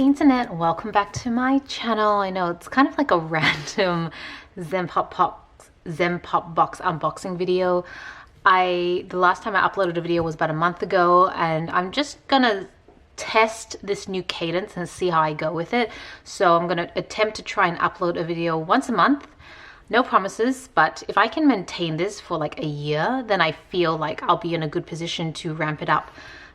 internet, welcome back to my channel. I know it's kind of like a random Zenpop box unboxing video. The last time I uploaded a video was about a month ago, and I'm just gonna test this new cadence and see how I go with it. So I'm gonna attempt to try and upload a video once a month. No promises, but if I can maintain this for like a year, then I feel like I'll be in a good position to ramp it up.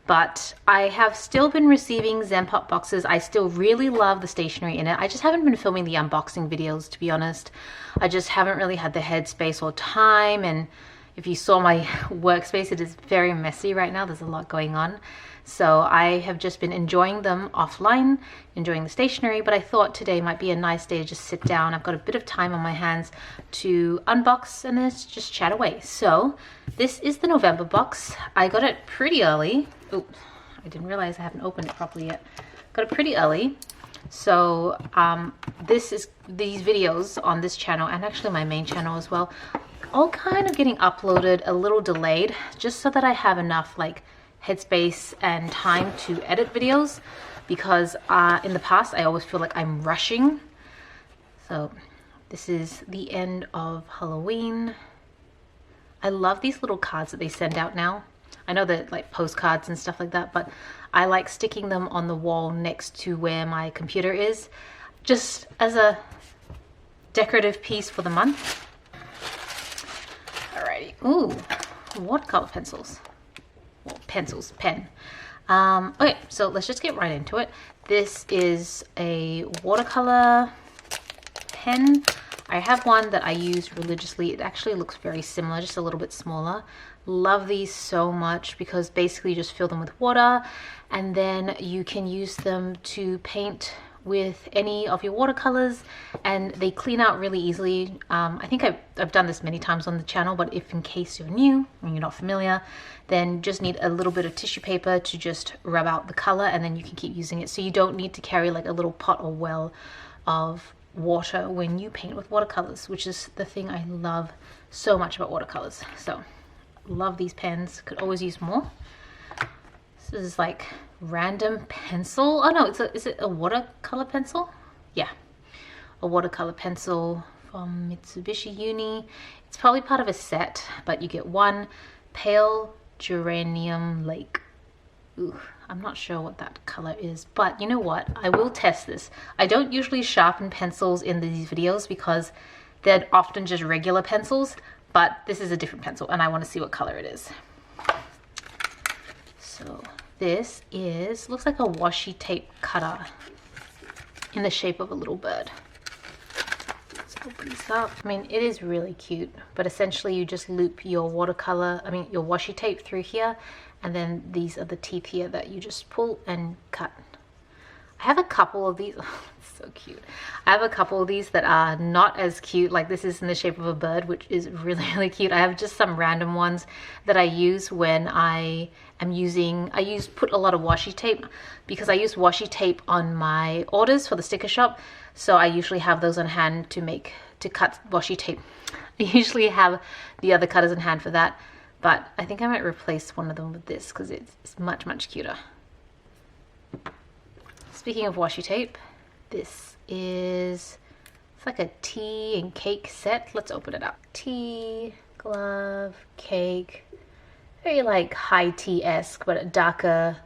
But I have still been receiving Zenpop boxes. I still really love the stationery in it. I just haven't been filming the unboxing videos, to be honest. I just haven't really had the headspace or time, and if you saw my workspace, it is very messy right now. There's a lot going on. So I have just been enjoying them offline, enjoying the stationery, but I thought today might be a nice day to just sit down. I've got a bit of time on my hands to unbox and then just chat away. So this is the November box. I got it pretty early. Oh, I didn't realize I haven't opened it properly yet. Got it pretty early. So these videos on this channel, and actually my main channel as well, all kind of getting uploaded a little delayed, just so that I have enough like headspace and time to edit videos, because in the past I always feel like I'm rushing. So this is the end of Halloween. I love these little cards that they send out now. I know that like postcards and stuff like that, but I like sticking them on the wall next to where my computer is, just as a decorative piece for the month. Alrighty. Ooh, watercolor pencils. Well, pen. Okay, so let's just get right into it. This is a watercolor pen. I have one that I use religiously. It actually looks very similar, just a little bit smaller. Love these so much because basically you just fill them with water, and then you can use them to paint with any of your watercolors, and they clean out really easily. I think I've done this many times on the channel, but if in case you're new and you're not familiar, then just need a little bit of tissue paper to just rub out the color, and then you can keep using it. So you don't need to carry like a little pot or well of water when you paint with watercolors, which is the thing I love so much about watercolors. So love these pens, could always use more. This is like random pencil. Oh no, is it a watercolor pencil? Yeah, a watercolor pencil from Mitsubishi Uni. It's probably part of a set, but you get one. Pale Geranium Lake. Ooh, I'm not sure what that color is, but you know what? I will test this. I don't usually sharpen pencils in these videos because they're often just regular pencils, but this is a different pencil and I want to see what color it is. So this looks like a washi tape cutter in the shape of a little bird. Let's open this up. I mean, it is really cute, but essentially you just loop your your washi tape through here, and then these are the teeth here that you just pull and cut. I have a couple of these. Oh, it's so cute. I have a couple of these that are not as cute. Like this is in the shape of a bird, which is really, really cute. I have just some random ones that I use when I put a lot of washi tape, because I use washi tape on my orders for the sticker shop. So I usually have those on hand to cut washi tape. I usually have the other cutters on hand for that, but I think I might replace one of them with this because it's much, much cuter. Speaking of washi tape, it's like a tea and cake set. Let's open it up. Tea, glove, cake. Very like high tea-esque, but a darker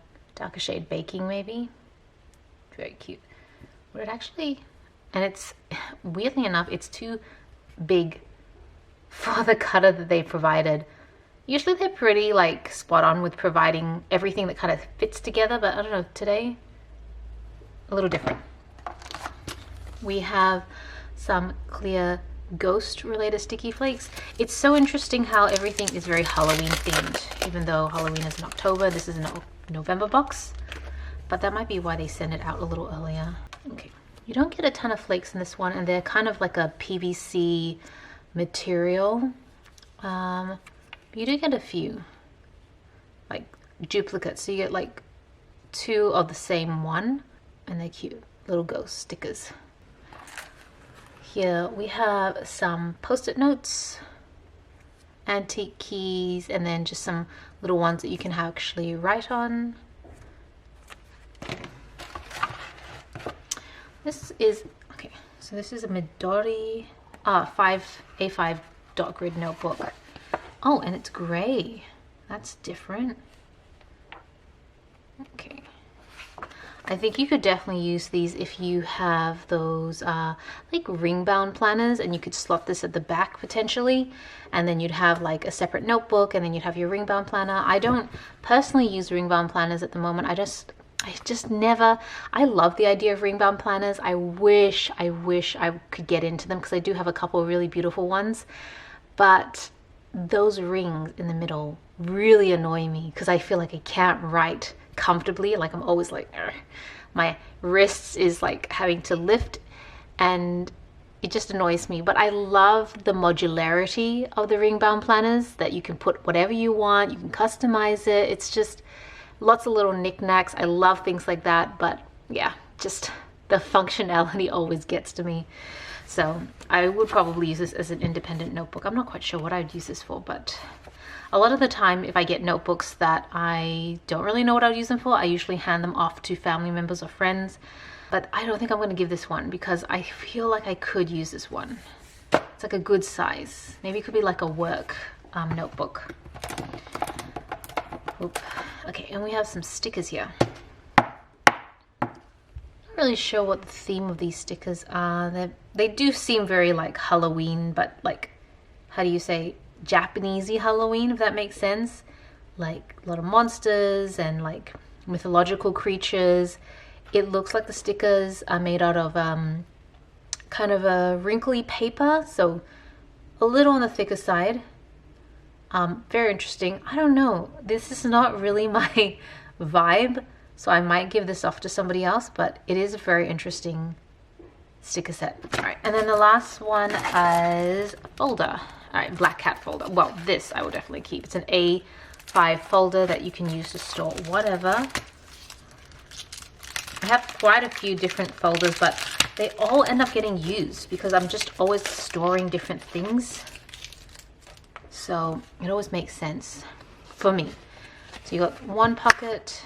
shade baking maybe. Very cute. But it actually, and it's weirdly enough, it's too big for the cutter that they provided. Usually they're pretty like spot on with providing everything that kind of fits together, but I don't know, today a little different. We have some clear ghost related sticky flakes. It's so interesting how everything is very Halloween themed, even though Halloween is in October. This is a November box, but that might be why they send it out a little earlier. Okay, you don't get a ton of flakes in this one, and they're kind of like a PVC material. You do get a few like duplicates, so you get like 2 of the same one, and they're cute little ghost stickers. Here we have some post-it notes, antique keys, and then just some little ones that you can actually write on. This is, okay, so this is a Midori A5 dot grid notebook. Oh, and it's gray. That's different. Okay. I think you could definitely use these if you have those like ring bound planners, and you could slot this at the back potentially, and then you'd have like a separate notebook, and then you'd have your ring bound planner. I don't personally use ring bound planners at the moment. I just never, I love the idea of ring bound planners. I wish I could get into them because I do have a couple of really beautiful ones, but those rings in the middle really annoy me because I feel like I can't write comfortably. Like I'm always like, ugh. My wrists is like having to lift, and it just annoys me. But I love the modularity of the ring bound planners, that you can put whatever you want, you can customize it. It's just lots of little knickknacks. I love things like that, but yeah, just the functionality always gets to me. So I would probably use this as an independent notebook. I'm not quite sure what I'd use this for, but a lot of the time, if I get notebooks that I don't really know what I'll use them for, I usually hand them off to family members or friends. But I don't think I'm going to give this one because I feel like I could use this one. It's like a good size. Maybe it could be like a work notebook. Oop. Okay, and we have some stickers here. Not really sure what the theme of these stickers are. They do seem very like Halloween, but like, how do you say, Japanesey Halloween, if that makes sense. Like a lot of monsters and like mythological creatures. It looks like the stickers are made out of kind of a wrinkly paper, so a little on the thicker side. Very interesting. I don't know, this is not really my vibe, so I might give this off to somebody else, but it is a very interesting sticker set. All right, and then the last one is a folder. All right, Black Cat folder. Well, this I will definitely keep. It's an A5 folder that you can use to store whatever. I have quite a few different folders, but they all end up getting used because I'm just always storing different things. So it always makes sense for me. So you got 1 pocket,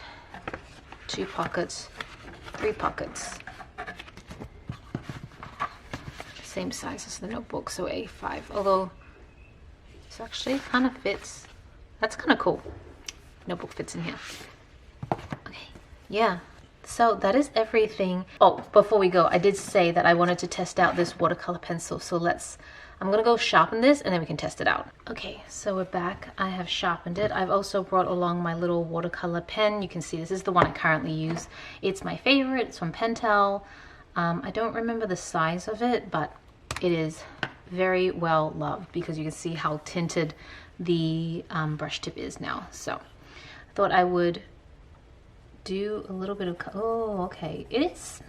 2 pockets, 3 pockets. Same size as the notebook, so A5. Although this actually kind of fits. That's kind of cool. Notebook fits in here. Okay, yeah. So that is everything. Oh, before we go, I did say that I wanted to test out this watercolor pencil. So I'm gonna go sharpen this and then we can test it out. Okay, so we're back. I have sharpened it. I've also brought along my little watercolor pen. You can see this is the one I currently use. It's my favorite. It's from Pentel. I don't remember the size of it, but it is very well loved because you can see how tinted the brush tip is now. So I thought I would do a little bit of, oh, okay. It's,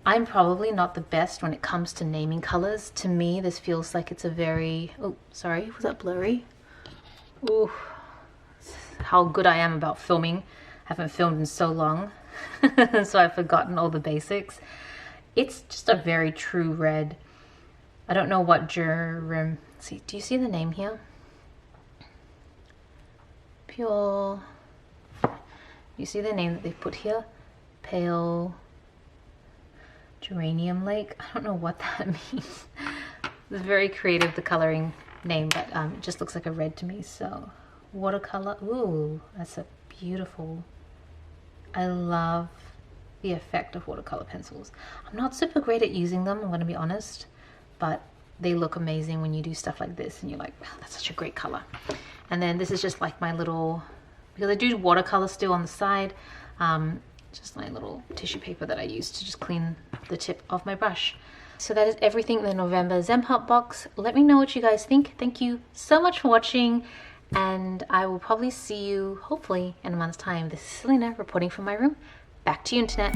I'm probably not the best when it comes to naming colors. To me, this feels like it's a very, oh, sorry, was that blurry? Ooh, how good I am about filming. I haven't filmed in so long, so I've forgotten all the basics. It's just a very true red. I don't know what see, do you see the name here? Pure, you see the name that they put here? Pale Geranium Lake. I don't know what that means. It's very creative, the coloring name, but it just looks like a red to me. So watercolor, ooh, that's a beautiful, I love the effect of watercolor pencils. I'm not super great at using them, I'm gonna be honest, but they look amazing when you do stuff like this and you're like, wow, that's such a great color. And then this is just like my little, because I do watercolor still on the side, just my little tissue paper that I use to just clean the tip of my brush. So that is everything in the November Zempop box. Let me know what you guys think. Thank you so much for watching, and I will probably see you hopefully in a month's time. This is Selena reporting from my room. Back to you, internet.